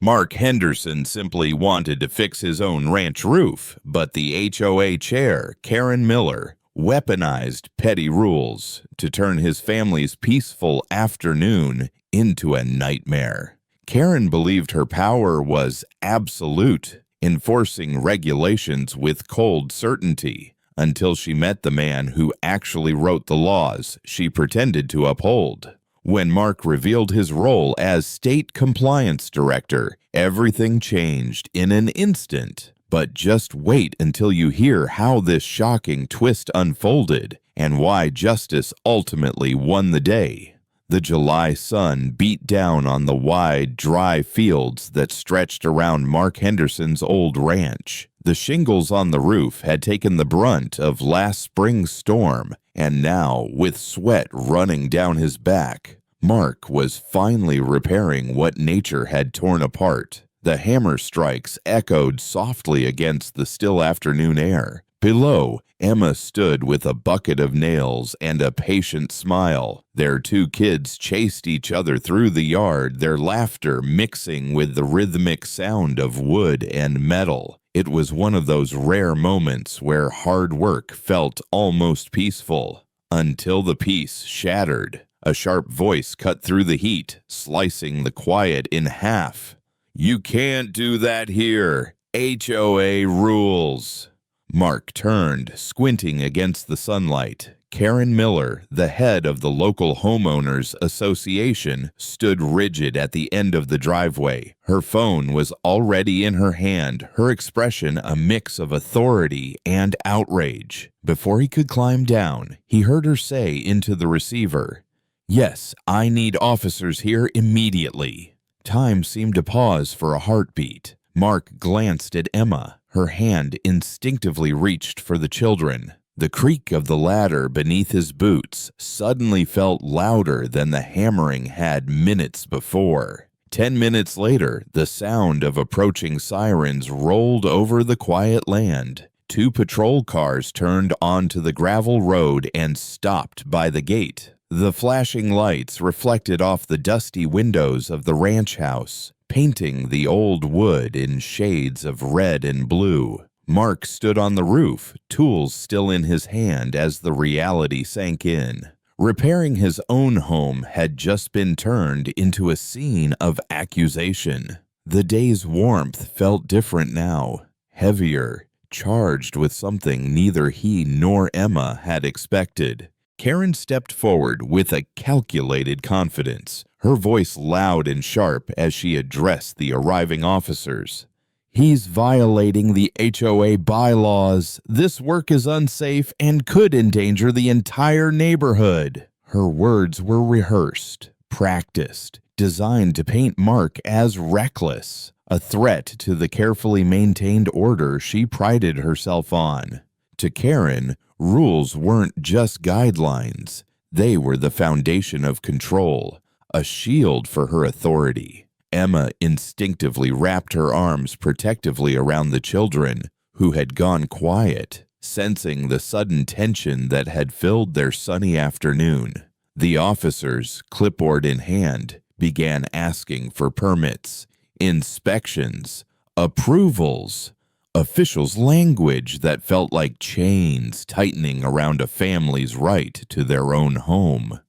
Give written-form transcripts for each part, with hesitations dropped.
Mark Henderson simply wanted to fix his own ranch roof, but the HOA chair, Karen Miller, weaponized petty rules to turn his family's peaceful afternoon into a nightmare. Karen believed her power was absolute, enforcing regulations with cold certainty, until she met the man who actually wrote the laws she pretended to uphold. When Mark revealed his role as state compliance director, everything changed in an instant. But just wait until you hear how this shocking twist unfolded and why justice ultimately won the day. The July sun beat down on the wide, dry fields that stretched around Mark Henderson's old ranch. The shingles on the roof had taken the brunt of last spring's storm, and now, with sweat running down his back, Mark was finally repairing what nature had torn apart. The hammer strikes echoed softly against the still afternoon air. Below, Emma stood with a bucket of nails and a patient smile. Their two kids chased each other through the yard, their laughter mixing with the rhythmic sound of wood and metal. It was one of those rare moments where hard work felt almost peaceful, until the peace shattered. A sharp voice cut through the heat, slicing the quiet in half. "You can't do that here. HOA rules." Mark turned, squinting against the sunlight. Karen Miller, the head of the local homeowners association, stood rigid at the end of the driveway. Her phone was already in her hand, her expression a mix of authority and outrage. Before he could climb down, he heard her say into the receiver, "Yes, I need officers here immediately." Time seemed to pause for a heartbeat. Mark glanced at Emma. Her hand instinctively reached for the children. The creak of the ladder beneath his boots suddenly felt louder than the hammering had minutes before. 10 minutes later, the sound of approaching sirens rolled over the quiet land. Two patrol cars turned onto the gravel road and stopped by the gate. The flashing lights reflected off the dusty windows of the ranch house, painting the old wood in shades of red and blue. Mark stood on the roof, tools still in his hand as the reality sank in. Repairing his own home had just been turned into a scene of accusation. The day's warmth felt different now, heavier, charged with something neither he nor Emma had expected. Karen stepped forward with a calculated confidence, her voice loud and sharp as she addressed the arriving officers. "He's violating the HOA bylaws. This work is unsafe and could endanger the entire neighborhood." Her words were rehearsed, practiced, designed to paint Mark as reckless, a threat to the carefully maintained order she prided herself on. To Karen, rules weren't just guidelines. They were the foundation of control, a shield for her authority. Emma instinctively wrapped her arms protectively around the children, who had gone quiet, sensing the sudden tension that had filled their sunny afternoon. The officers, clipboard in hand, began asking for permits, inspections, approvals. Officials' language that felt like chains tightening around a family's right to their own home.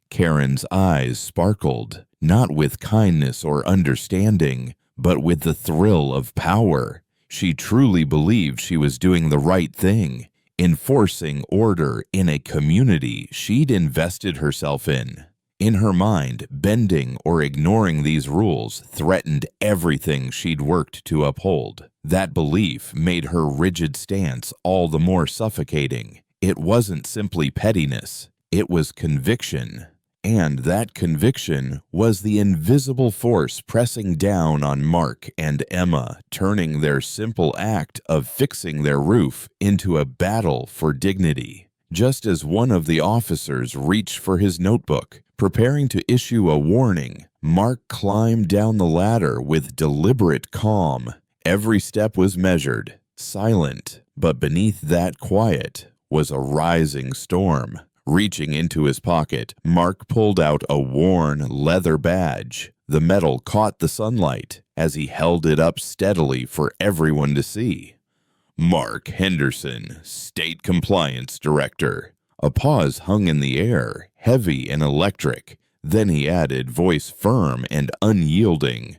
Karen's eyes sparkled, not with kindness or understanding, but with the thrill of power. She truly believed she was doing the right thing, enforcing order in a community she'd invested herself in. In her mind, bending or ignoring these rules threatened everything she'd worked to uphold. That belief made her rigid stance all the more suffocating. It wasn't simply pettiness, it was conviction. And that conviction was the invisible force pressing down on Mark and Emma, turning their simple act of fixing their roof into a battle for dignity. Just as one of the officers reached for his notebook, preparing to issue a warning, Mark climbed down the ladder with deliberate calm. Every step was measured, silent, but beneath that quiet was a rising storm. Reaching into his pocket, Mark pulled out a worn leather badge. The metal caught the sunlight, as he held it up steadily for everyone to see. Mark Henderson, State Compliance Director. A pause hung in the air, heavy and electric. Then he added, voice firm and unyielding,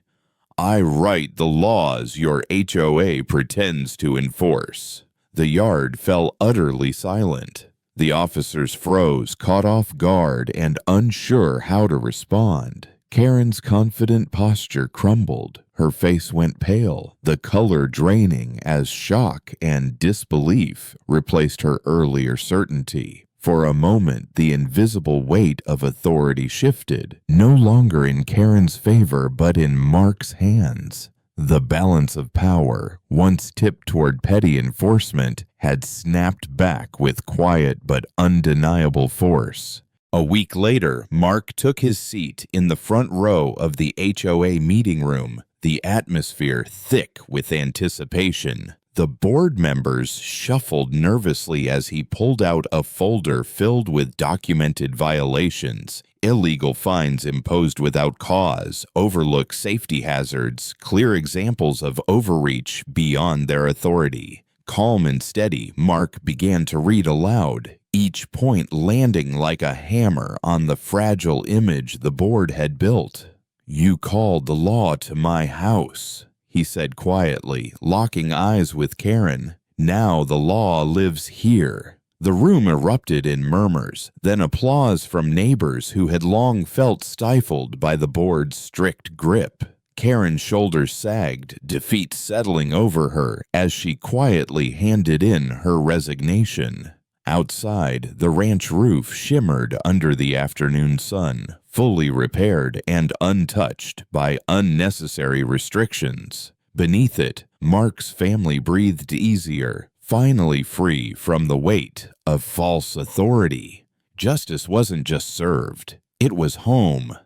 I write the laws your HOA pretends to enforce. The yard fell utterly silent. The officers froze, caught off guard, and unsure how to respond. Karen's confident posture crumbled. Her face went pale, the color draining as shock and disbelief replaced her earlier certainty. For a moment, the invisible weight of authority shifted, no longer in Karen's favor but in Mark's hands. The balance of power, once tipped toward petty enforcement, had snapped back with quiet but undeniable force. A week later, Mark took his seat in the front row of the HOA meeting room, the atmosphere thick with anticipation. The board members shuffled nervously as he pulled out a folder filled with documented violations, illegal fines imposed without cause, overlooked safety hazards, clear examples of overreach beyond their authority. Calm and steady, Mark began to read aloud, each point landing like a hammer on the fragile image the board had built. You called the law to my house, he said quietly, locking eyes with Karen. Now the law lives here. The room erupted in murmurs, then applause from neighbors who had long felt stifled by the board's strict grip. Karen's shoulders sagged, defeat settling over her as she quietly handed in her resignation. Outside, the ranch roof shimmered under the afternoon sun, fully repaired and untouched by unnecessary restrictions. Beneath it, Mark's family breathed easier, finally free from the weight of false authority. Justice wasn't just served, it was home.